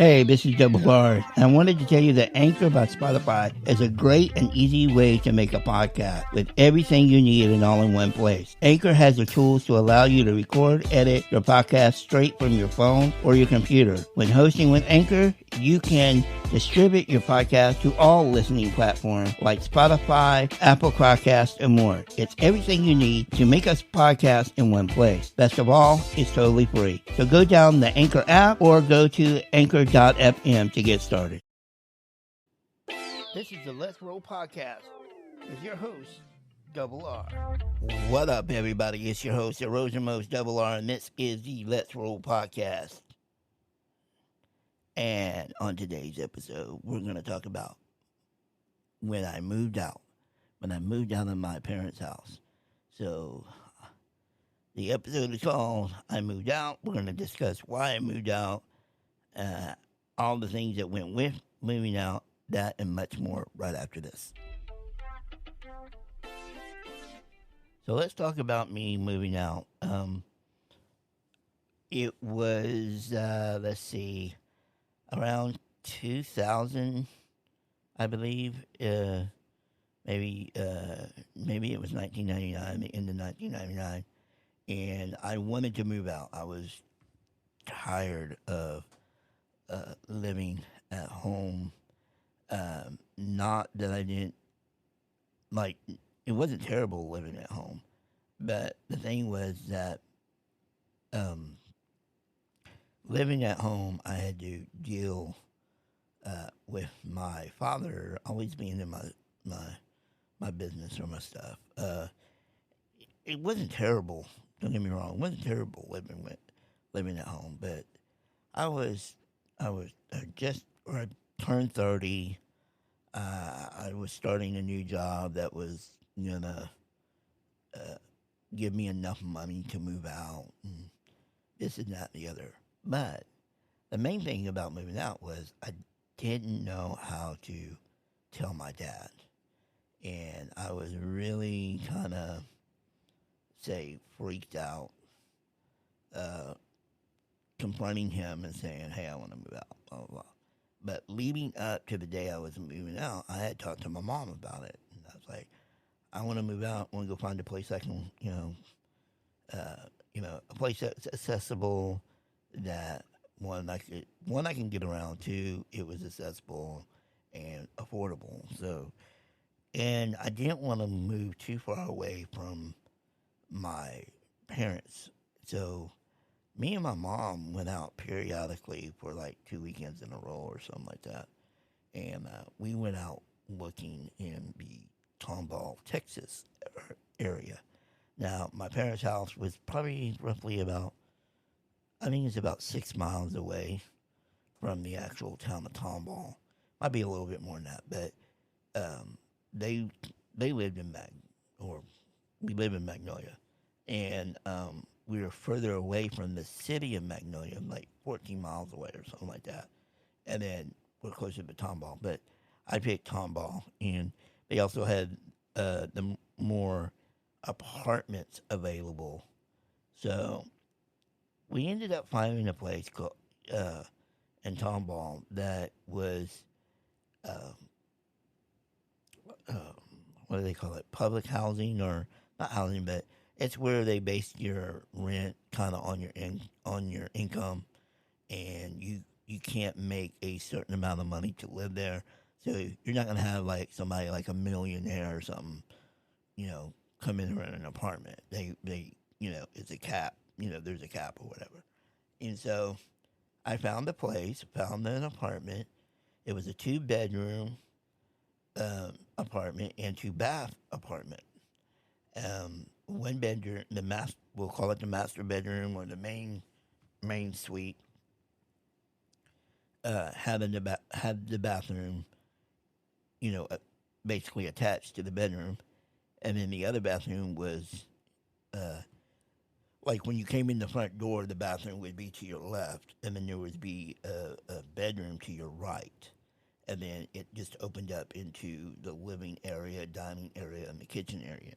Hey, this is Double R. And I wanted to tell you that Anchor by Spotify is a great and easy way to make a podcast with everything you need and all in one place. Anchor has the tools to allow you to record, edit your podcast straight from your phone or your computer. When hosting with Anchor, you can distribute your podcast to all listening platforms like Spotify, Apple Podcasts, and more. It's everything you need to make a podcast in one place. Best of all, it's totally free. So go down the Anchor app or go to anchor.fm to get started. This is the Let's Roll Podcast with your host, Double R. What up, everybody? It's your host, the Rose and Most Double R, and this is the Let's Roll Podcast. And on today's episode, we're going to talk about when I moved out of my parents' house. So the episode is called I Moved Out. We're going to discuss why I moved out, all the things that went with moving out, that and much more right after this. So let's talk about me moving out. It was, around 2000, I believe. Maybe it was 1999, the end of 1999. And I wanted to move out. I was tired of living at home. Not that I didn't like. It wasn't terrible living at home, but the thing was that living at home, I had to deal with my father always being in my business or my stuff. It wasn't terrible. Don't get me wrong. It wasn't terrible living at home, but I turned 30. I was starting a new job that was gonna give me enough money to move out, and this and that and the other. But the main thing about moving out was I didn't know how to tell my dad, and I was really kind of freaked out, confronting him and saying, "Hey, I want to move out." Blah blah blah. But leading up to the day I was moving out, I had talked to my mom about it, and I was like, "I want to move out. I want to go find a place I can, a place that's accessible. That one I can get around. Two, it was accessible and affordable. So, and I didn't want to move too far away from my parents. So, me and my mom went out periodically for like 2 weekends in a row or something like that. And we went out looking in the Tomball, Texas area. Now, my parents' house was probably roughly about 6 miles away from the actual town of Tomball. Might be a little bit more than that, but they lived in we live in Magnolia. And we were further away from the city of Magnolia, like 14 miles away or something like that. And then we're closer to Tomball. But I picked Tomball, and they also had the more apartments available. So we ended up finding a place called in Tomball that was what do they call it? Public housing, or not housing, but it's where they base your rent kind of on your income, and you can't make a certain amount of money to live there. So you're not gonna have like somebody like a millionaire or something, come in and rent an apartment. They it's a cap. There's a cap or whatever. And so I found an apartment. It was a 2-bedroom apartment and 2-bath apartment. One bedroom, we'll call it the master bedroom or the main suite. Had the bathroom, basically attached to the bedroom, and then the other bathroom was, like when you came in the front door, the bathroom would be to your left, and then there would be a bedroom to your right, and then it just opened up into the living area, dining area, and the kitchen area.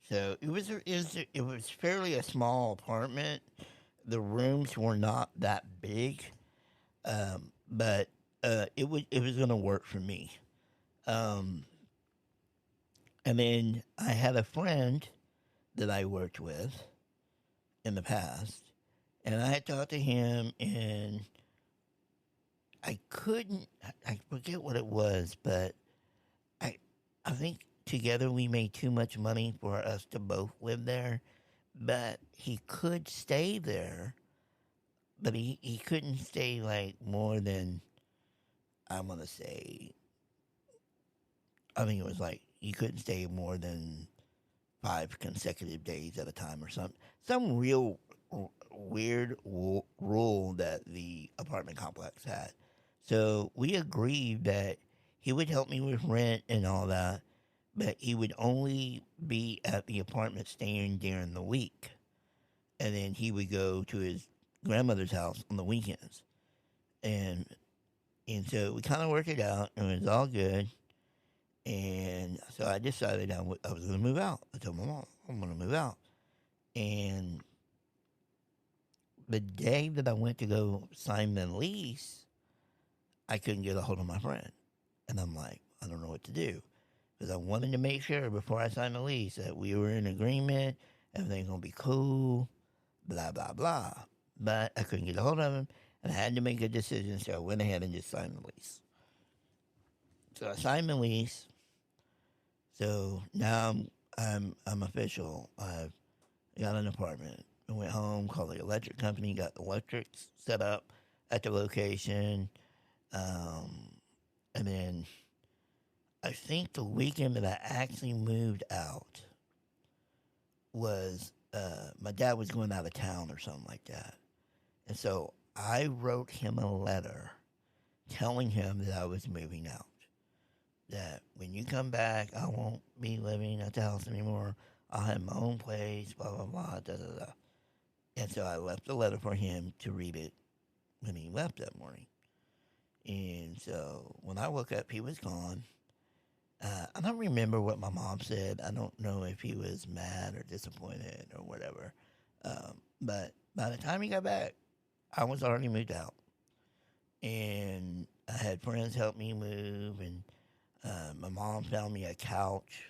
So it was fairly a small apartment. The rooms were not that big, but it was gonna work for me. Um, and then I had a friend that I worked with in the past, and I had talked to him, and I couldn't. I forget what it was, but I I think together we made too much money for us to both live there. But he could stay there, but he couldn't stay like more than, I'm gonna say, I think it was like he couldn't stay more than 5 consecutive days at a time or something. Some real weird rule that the apartment complex had. So we agreed that he would help me with rent and all that, but he would only be at the apartment staying during the week. And then he would go to his grandmother's house on the weekends. And and so we kind of worked it out, and it was all good. And so I decided I was going to move out. I told my mom I'm going to move out. And the day that I went to go sign the lease, I couldn't get a hold of my friend. And I'm like, I don't know what to do. Because I wanted to make sure before I signed the lease that we were in agreement, everything's going to be cool, blah, blah, blah. But I couldn't get a hold of him, and I had to make a decision, so I went ahead and just signed the lease. So I signed the lease. So now I'm official. I've got an apartment. I went home, called the electric company, got the electrics set up at the location. Um, and then I think the weekend that I actually moved out was my dad was going out of town or something like that. And so I wrote him a letter telling him that I was moving out. That when you come back, I won't be living at the house anymore. I'll have my own place, blah, blah, blah, da, da, da. And so I left a letter for him to read it when he left that morning. And so when I woke up, he was gone. I don't remember what my mom said. I don't know if he was mad or disappointed or whatever. But by the time he got back, I was already moved out. And I had friends help me move. And my mom found me a couch,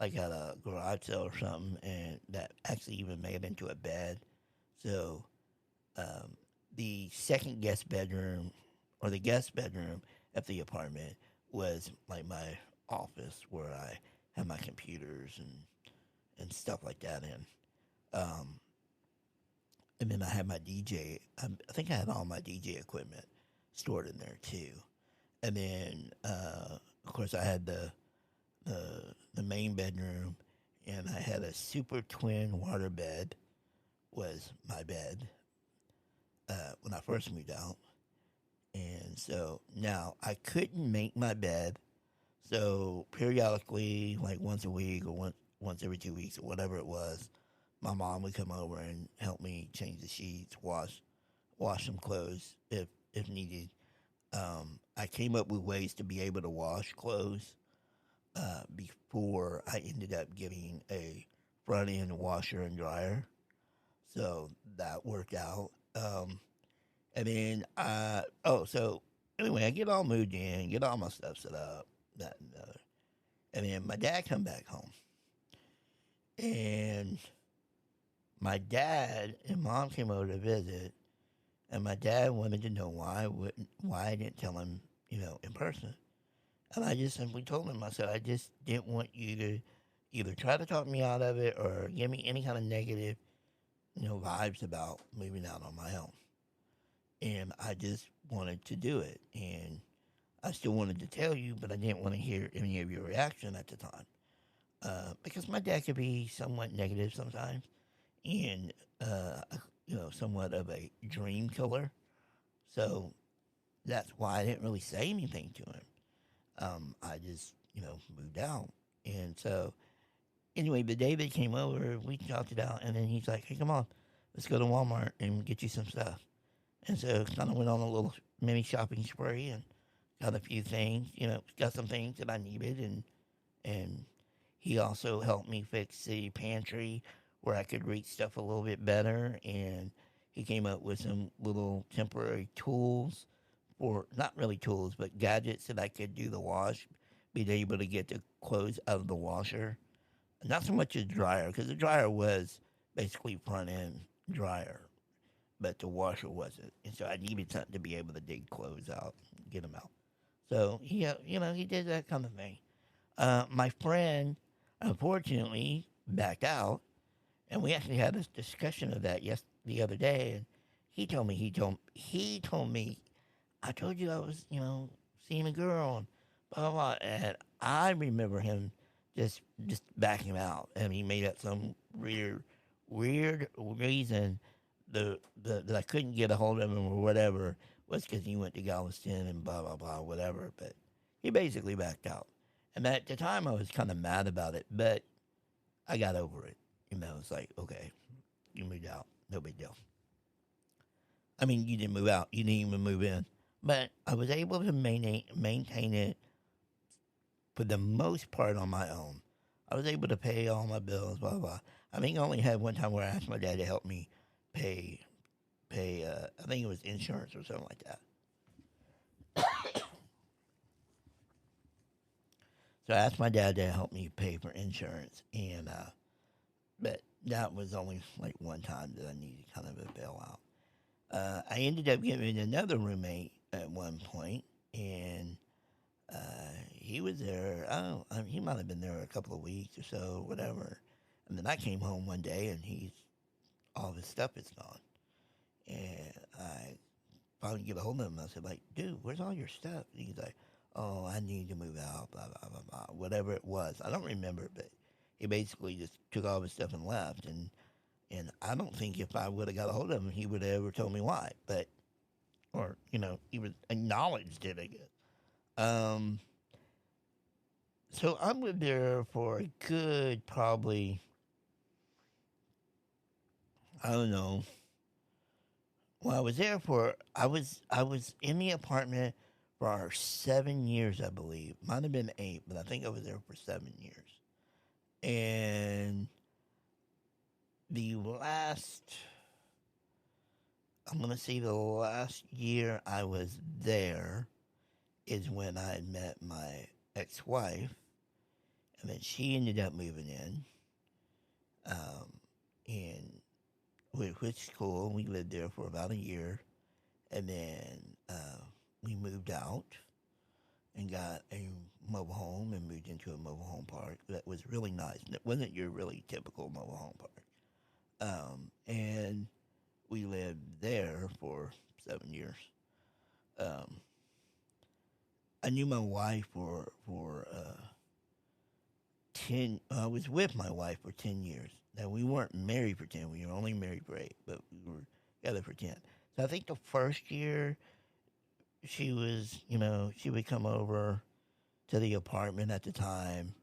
like at a garage sale or something. And that actually even made it into a bed. So the second guest bedroom, or the guest bedroom at the apartment, was like my office where I have my computers and stuff like that in. Um, and then I had my DJ. I think I had all my DJ equipment stored in there too. And then, of course, I had the main bedroom, and I had a super twin water bed. Was my bed when I first moved out. And so now I couldn't make my bed. So periodically, like once a week or once every 2 weeks or whatever it was, my mom would come over and help me change the sheets, wash some clothes if needed. I came up with ways to be able to wash clothes before I ended up getting a front end washer and dryer. So that worked out. And then, so anyway, I get all moved in, get all my stuff set up, that and the other. And then my dad come back home. And my dad and mom came over to visit, and my dad wanted to know why I didn't tell him, in person. And I just simply told him, I said, I just didn't want you to either try to talk me out of it or give me any kind of negative, vibes about moving out on my own. And I just wanted to do it. And I still wanted to tell you, but I didn't want to hear any of your reaction at the time. Because my dad could be somewhat negative sometimes and, somewhat of a dream killer. So that's why I didn't really say anything to him. I just, moved out. And so, anyway, the day they came over, we talked it out. And then he's like, hey, come on, let's go to Walmart and get you some stuff. And so kind of went on a little mini shopping spree and got a few things, got some things that I needed. And he also helped me fix the pantry where I could reach stuff a little bit better. And he came up with some little temporary tools for not really tools, but gadgets that I could do the wash, being able to get the clothes out of the washer. Not so much a dryer, because the dryer was basically front end dryer, but the washer wasn't. And so I needed something to be able to dig clothes out, get them out. So he did that kind of thing. My friend, unfortunately, backed out, and we actually had this discussion of that the other day. And he told me, I told you I was seeing a girl, and blah blah blah. And I remember him just backing him out, and he made up some weird reason that I couldn't get a hold of him or whatever was because he went to Galveston and blah blah blah whatever. But he basically backed out, and at the time I was kind of mad about it, but I got over it. It's like, okay, you moved out, no big deal. I mean, you didn't move out, you didn't even move in, but I was able to maintain it for the most part on my own. I was able to pay all my bills, blah blah. Blah. I think I only had one time where I asked my dad to help me pay I think it was insurance or something like that. So I asked my dad to help me pay for insurance, and but that was only like one time that I needed kind of a bailout. I ended up getting another roommate at one point, and he was there. He might have been there a couple of weeks or so, whatever. And then I came home one day, and all of his stuff is gone. And I finally get a hold of him. I said, like, dude, where's all your stuff? And he's like, oh, I need to move out, blah blah blah blah, whatever it was. I don't remember, but he basically just took all of his stuff and left. And I don't think if I would have got a hold of him, he would have ever told me why. But or he would acknowledged it, I guess. Um, so I lived there for a good probably, I don't know. Well, I was in the apartment for 7 years, I believe. Might have been 8, but I think I was there for 7 years. And the last, I'm gonna say the last year I was there is when I met my ex-wife, and then she ended up moving in. And which school we lived there for about a year, and then we moved out and got a mobile home and moved into a mobile home park that was really nice. It wasn't your really typical mobile home park. And we lived there for 7 years. Um, I knew my wife for 10. I was with my wife for 10 years. Now we weren't married for 10. We were only married for 8, but we were together for 10. So I think the first year she would come over to the apartment at the time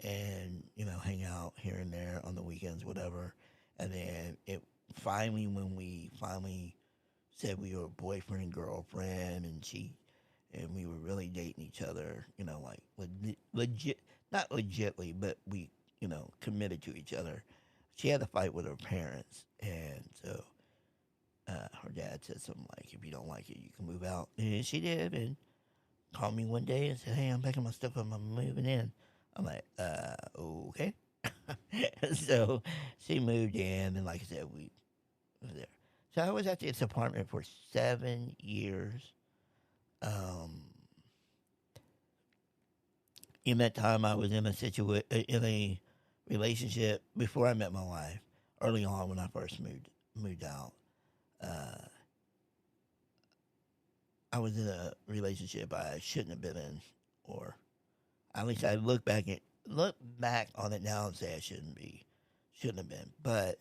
and, hang out here and there on the weekends, whatever. And then when we finally said we were boyfriend and girlfriend, and we were really dating each other, like legit, not legitly, but we, committed to each other. She had to fight with her parents, and so her dad said something like, "If you don't like it, you can move out." And she did, and called me one day and said, "Hey, I'm packing my stuff up. I'm moving in." I'm like, okay. So she moved in, and like I said, we were there. So I was at this apartment for 7 years. Um, in that time, I was in a relationship before I met my wife. Early on, when I first moved out, uh, I was in a relationship I shouldn't have been in, or at least I look back on it now and say I shouldn't have been. But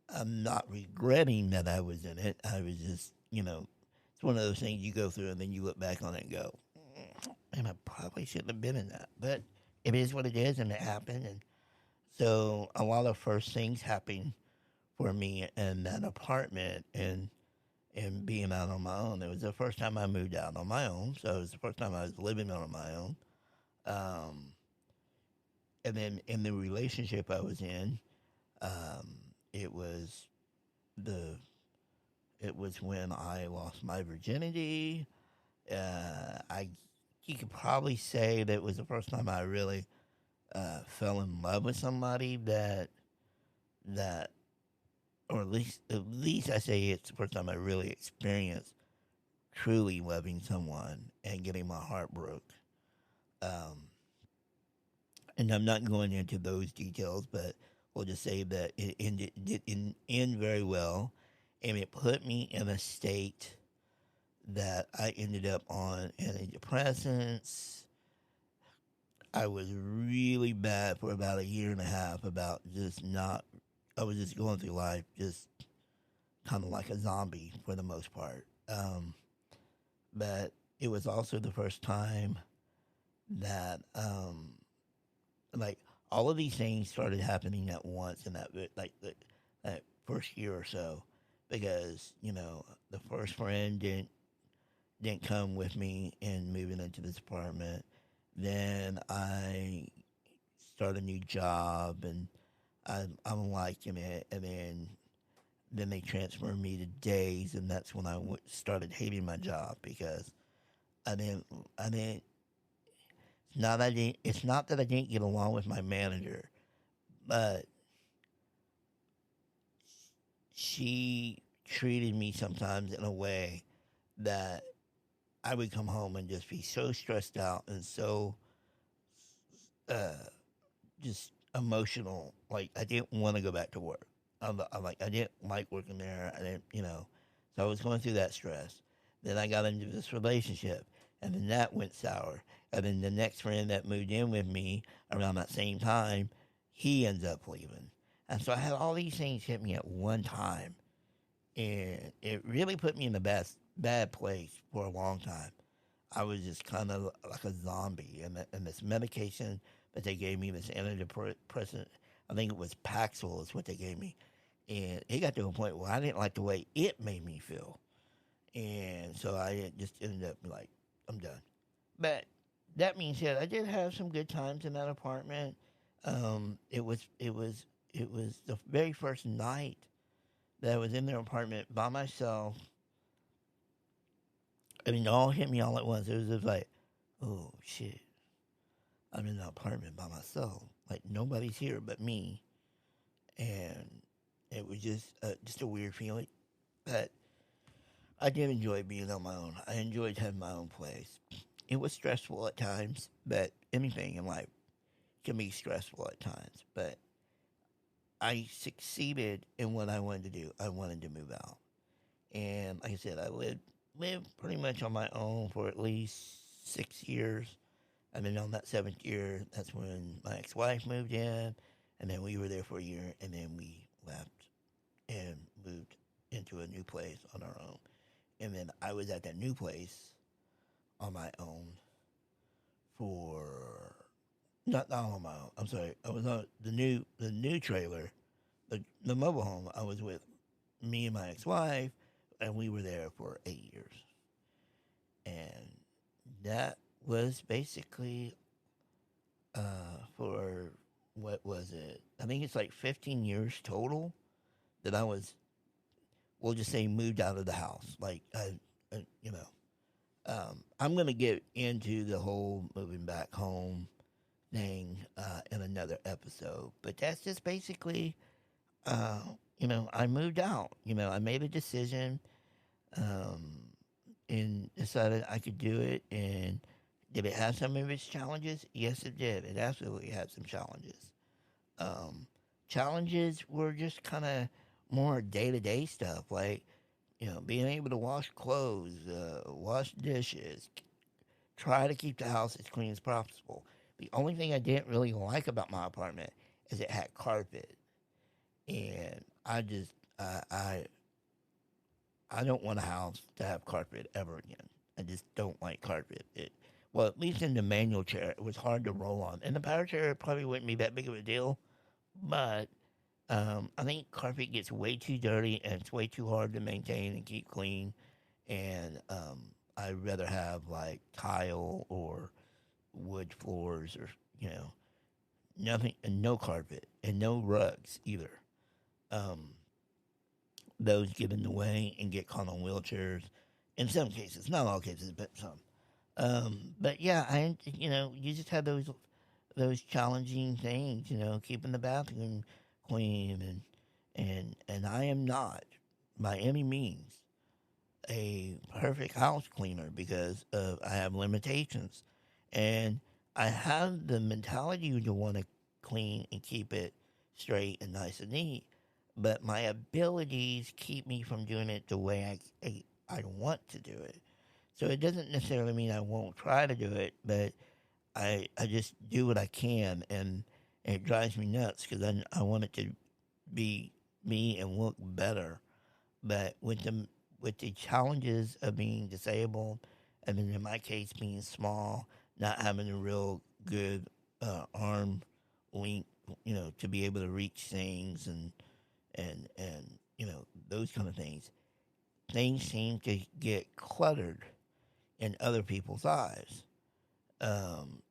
I'm not regretting that I was in it. I was just, it's one of those things you go through and then you look back on it and go, and I probably shouldn't have been in that. But it is what it is, and it happened. And so a lot of first things happened for me in that apartment, and being out on my own. It was the first time I moved out on my own, so it was the first time I was living on my own. Um, and then in the relationship I was in, it was the It was when I lost my virginity. I You could probably say that it was the first time I really fell in love with somebody that, or at least I say it's the first time I really experienced truly loving someone and getting my heart broke. Um, and I'm not going into those details, but we'll just say that it didn't end very well, and it put me in a state that I ended up on antidepressants. I was really bad for about a year and a half. About just not, I was just going through life just kind of like a zombie for the most part. But it was also the first time that like all of these things started happening at once in that first year or so, because the first friend didn't come with me in moving into this apartment. Then I start a new job and I'm liking it, and then they transferred me to days, and that's when started hating my job because I didn't. It's not that I didn't get along with my manager, but she treated me sometimes in a way that I would come home and just be so stressed out and so uh, just emotional. Like I didn't want to go back to work. I didn't like working there. I didn't. So I was going through that stress. Then I got into this relationship, and then that went sour. And then the next friend that moved in with me around that same time, he ends up leaving. And so I had all these things hit me at one time, and it really put me in the bad place for a long time. I was just kind of like a zombie, and this medication that they gave me, this antidepressant, I think it was Paxil, is what they gave me, and it got to a point where I didn't like the way it made me feel, and so I just ended up like, I'm done. But that being said, I did have some good times in that apartment. It was the very first night that I was in their apartment by myself. I mean, it all hit me all at once. It was just like, oh shit, I'm in an apartment by myself. Like nobody's here but me, and it was just a weird feeling. But I did enjoy being on my own. I enjoyed having my own place. It was stressful at times, but anything in life can be stressful at times. But I succeeded in what I wanted to do. I wanted to move out, and like I said, I lived pretty much on my own for at least 6 years. And then on that seventh year, that's when my ex-wife moved in, and then we were there for a year, and then we left and moved into a new place on our own. And then I was at that new place on my own for not on my own. I'm sorry, I was on the new trailer, the mobile home. I was with me and my ex-wife, and we were there for 8 years, and that was basically for what was it? I think it's like 15 years total that I was, we'll just say, moved out of the house. Like, I'm going to get into the whole moving back home thing in another episode, but that's just basically, I moved out. I made a decision um, and decided I could do it. And did it have some of its challenges? Yes, it did. It absolutely had some challenges. Um, Challenges were just kind of more day to day stuff, like being able to wash clothes, wash dishes, try to keep the house as clean as possible. The only thing I didn't really like about my apartment is it had carpet, and I don't want a house to have carpet ever again. I just don't like carpet. Well, at least in the manual chair, it was hard to roll on. In the power chair, it probably wouldn't be that big of a deal, but I think carpet gets way too dirty and it's way too hard to maintain and keep clean. And I'd rather have like tile or wood floors, or nothing, and no carpet and no rugs either. Um, those get in the way and get caught on wheelchairs. In some cases, not all cases, but some. But yeah, you just have those challenging things, keeping the bathroom clean, and I am not by any means a perfect house cleaner because I have limitations, and I have the mentality to want to clean and keep it straight and nice and neat, but my abilities keep me from doing it the way I want to do it. So it doesn't necessarily mean I won't try to do it, but I just do what I can, and it drives me nuts because I want it to be me and look better. But with the challenges of being disabled, and then in my case being small, not having a real good arm length, to be able to reach things and those kind of things seem to get cluttered in other people's eyes. And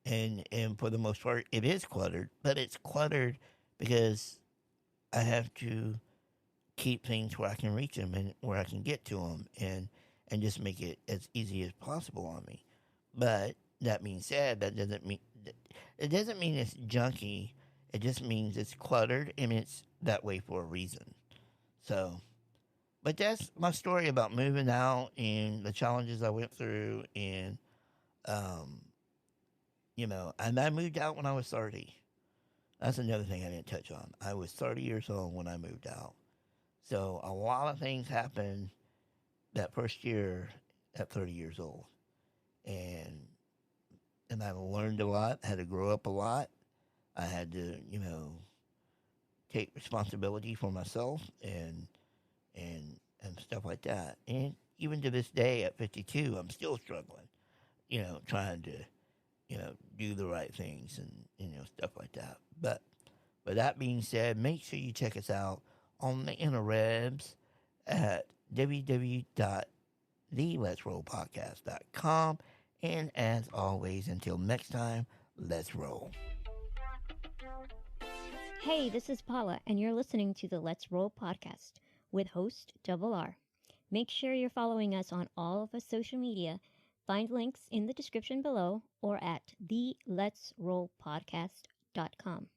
for the most part, it is cluttered, but it's cluttered because I have to keep things where I can reach them and where I can get to them, and just make it as easy as possible on me. But that being said, it doesn't mean it's junky. It just means it's cluttered, and it's that way for a reason. So, but that's my story about moving out and the challenges I went through, um, and I moved out when I was 30. That's another thing I didn't touch on. I was 30 years old when I moved out. So a lot of things happened that first year at 30 years old. And I learned a lot, had to grow up a lot. I had to, take responsibility for myself and stuff like that. And even to this day at 52, I'm still struggling, trying to, do the right things and, stuff like that. But with that being said, make sure you check us out on the interwebs at www.theletsrollpodcast.com. And as always, until next time, let's roll. Hey, this is Paula, and you're listening to the Let's Roll podcast with host Double R. Make sure you're following us on all of our social media. Find links in the description below or at theletsrollpodcast.com.